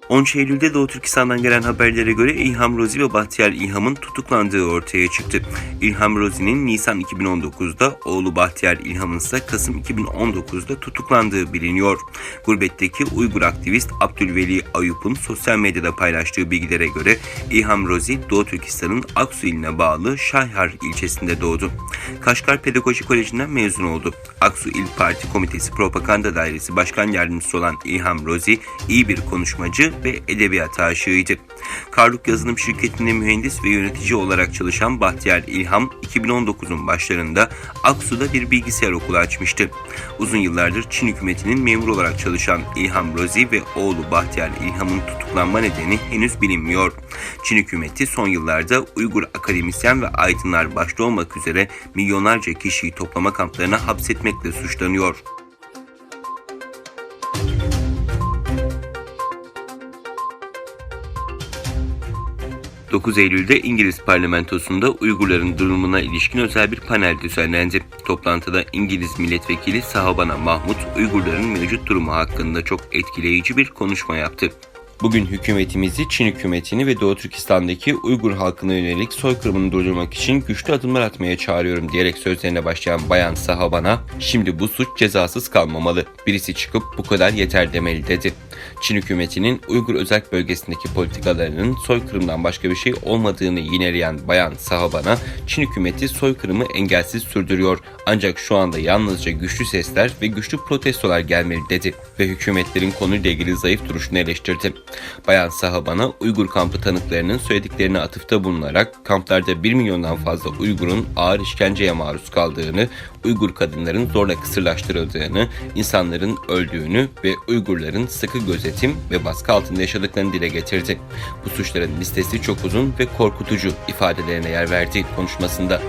13 Eylül'de Doğu Türkistan'dan gelen haberlere göre İlham Rozi ve Bahtiyar İlham'ın tutuklandığı ortaya çıktı. İlham Rozi'nin Nisan 2019'da, oğlu Bahtiyar İlham'ın ise Kasım 2019'da tutuklandığı biliniyor. Gurbetteki Uygur aktivist Abdülveli Ayup'un sosyal medyada paylaştığı bilgilere göre İlham Rozi, Doğu Türkistan'ın Aksu iline bağlı Şayhar ilçesinde doğdu. Kaşgar Pedagoji Koleji'nden mezun oldu. Aksu İl Parti Komitesi Propaganda Dairesi Başkan Yardımcısı olan İlham Rozi, iyi bir konuşmacı ve edebiyat aşığıydı. Karluk Yazılım Şirketi'nde mühendis ve yönetici olarak çalışan Bahtiyar İlham, 2019'un başlarında Aksu'da bir bilgisayar okulu açmıştı. Uzun yıllardır Çin hükümetinin memuru olarak çalışan İlham Rozi ve oğlu Bahtiyar İlham'ın tutuklanma nedeni henüz bilinmiyor. Çin hükümeti son yıllarda Uygur akademisyen ve aydınlar başta olmak üzere milyonlarca kişiyi toplama kamplarına hapsetmekle suçlanıyor. 9 Eylül'de İngiliz parlamentosunda Uygurların durumuna ilişkin özel bir panel düzenlendi. Toplantıda İngiliz milletvekili Sahabana Mahmut, Uygurların mevcut durumu hakkında çok etkileyici bir konuşma yaptı. "Bugün hükümetimizi, Çin hükümetini ve Doğu Türkistan'daki Uygur halkına yönelik soykırımını durdurmak için güçlü adımlar atmaya çağırıyorum" diyerek sözlerine başlayan Bayan Sahabana, "Şimdi bu suç cezasız kalmamalı. Birisi çıkıp bu kadar yeter demeli" dedi. Çin hükümetinin Uygur özerk bölgesindeki politikalarının soykırımdan başka bir şey olmadığını yineleyen Bayan Sahabana, "Çin hükümeti soykırımı engelsiz sürdürüyor. Ancak şu anda yalnızca güçlü sesler ve güçlü protestolar gelmeli" dedi ve hükümetlerin konuyla ilgili zayıf duruşunu eleştirdi. Bayan Sahabana, Uygur kampı tanıklarının söylediklerine atıfta bulunarak kamplarda 1 milyondan fazla Uygur'un ağır işkenceye maruz kaldığını, Uygur kadınların zorla kısırlaştırıldığını, insanların öldüğünü ve Uygurların sıkı gözetim ve baskı altında yaşadıklarını dile getirdi. Bu suçların listesi çok uzun ve korkutucu ifadelerine yer verdi konuşmasında.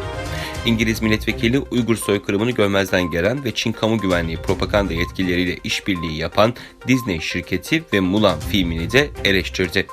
İngiliz milletvekili Uygur soykırımını görmezden gelen ve Çin kamu güvenliği propaganda yetkilileriyle işbirliği yapan Disney şirketi ve Mulan filmini de eleştirdi.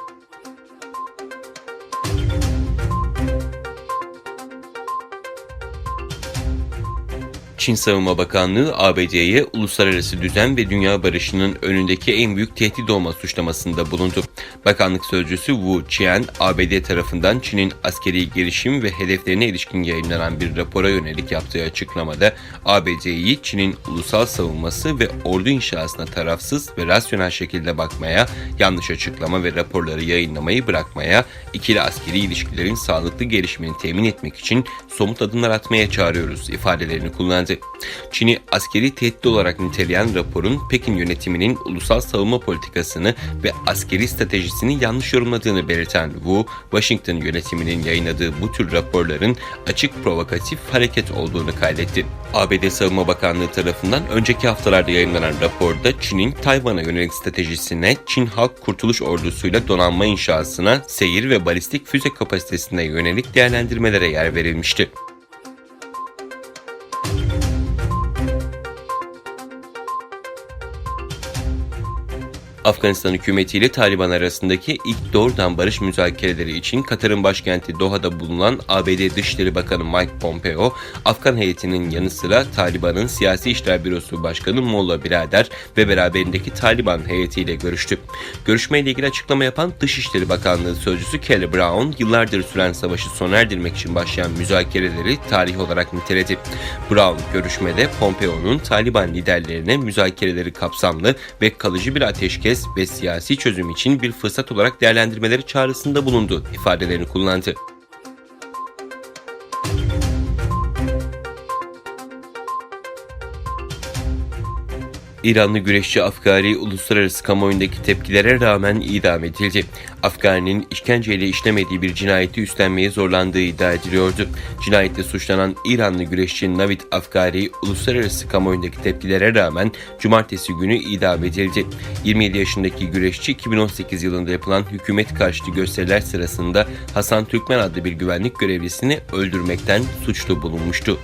Çin Savunma Bakanlığı, ABD'ye uluslararası düzen ve dünya barışının önündeki en büyük tehdit olma suçlamasında bulundu. Bakanlık sözcüsü Wu Qian, ABD tarafından Çin'in askeri gelişim ve hedeflerine ilişkin yayınlanan bir rapora yönelik yaptığı açıklamada, ABD'yi Çin'in ulusal savunması ve ordu inşasına tarafsız ve rasyonel şekilde bakmaya, yanlış açıklama ve raporları yayınlamayı bırakmaya, ikili askeri ilişkilerin sağlıklı gelişimini temin etmek için somut adımlar atmaya çağırıyoruz ifadelerini kullandı. Çin'i askeri tehdit olarak niteleyen raporun Pekin yönetiminin ulusal savunma politikasını ve askeri stratejisini yanlış yorumladığını belirten Wu, Washington yönetiminin yayınladığı bu tür raporların açık provokatif hareket olduğunu kaydetti. ABD Savunma Bakanlığı tarafından önceki haftalarda yayınlanan raporda Çin'in Tayvan'a yönelik stratejisine, Çin Halk Kurtuluş Ordusu'yla donanma inşasına, seyir ve balistik füze kapasitesine yönelik değerlendirmelere yer verilmişti. Afganistan hükümetiyle Taliban arasındaki ilk doğrudan barış müzakereleri için Katar'ın başkenti Doha'da bulunan ABD Dışişleri Bakanı Mike Pompeo, Afgan heyetinin yanı sıra Taliban'ın Siyasi İşler Bürosu Başkanı Molla Birader ve beraberindeki Taliban heyetiyle görüştü. Görüşmeyle ilgili açıklama yapan Dışişleri Bakanlığı Sözcüsü Kelly Brown, yıllardır süren savaşı sona erdirmek için başlayan müzakereleri tarih olarak niteledi. Brown, görüşmede Pompeo'nun Taliban liderlerine müzakereleri kapsamlı ve kalıcı bir ateşkes ve siyasi çözüm için bir fırsat olarak değerlendirmeleri çağrısında bulundu ifadelerini kullandı. İranlı güreşçi Afgari, uluslararası kamuoyundaki tepkilere rağmen idam edildi. Afgani'nin işkenceyle işlemediği bir cinayeti üstlenmeye zorlandığı iddia ediliyordu. Cinayetle suçlanan İranlı güreşçi Navid Afgari, uluslararası kamuoyundaki tepkilere rağmen cumartesi günü idam edildi. 27 yaşındaki güreşçi, 2018 yılında yapılan hükümet karşıtı gösteriler sırasında Hasan Türkmen adlı bir güvenlik görevlisini öldürmekten suçlu bulunmuştu.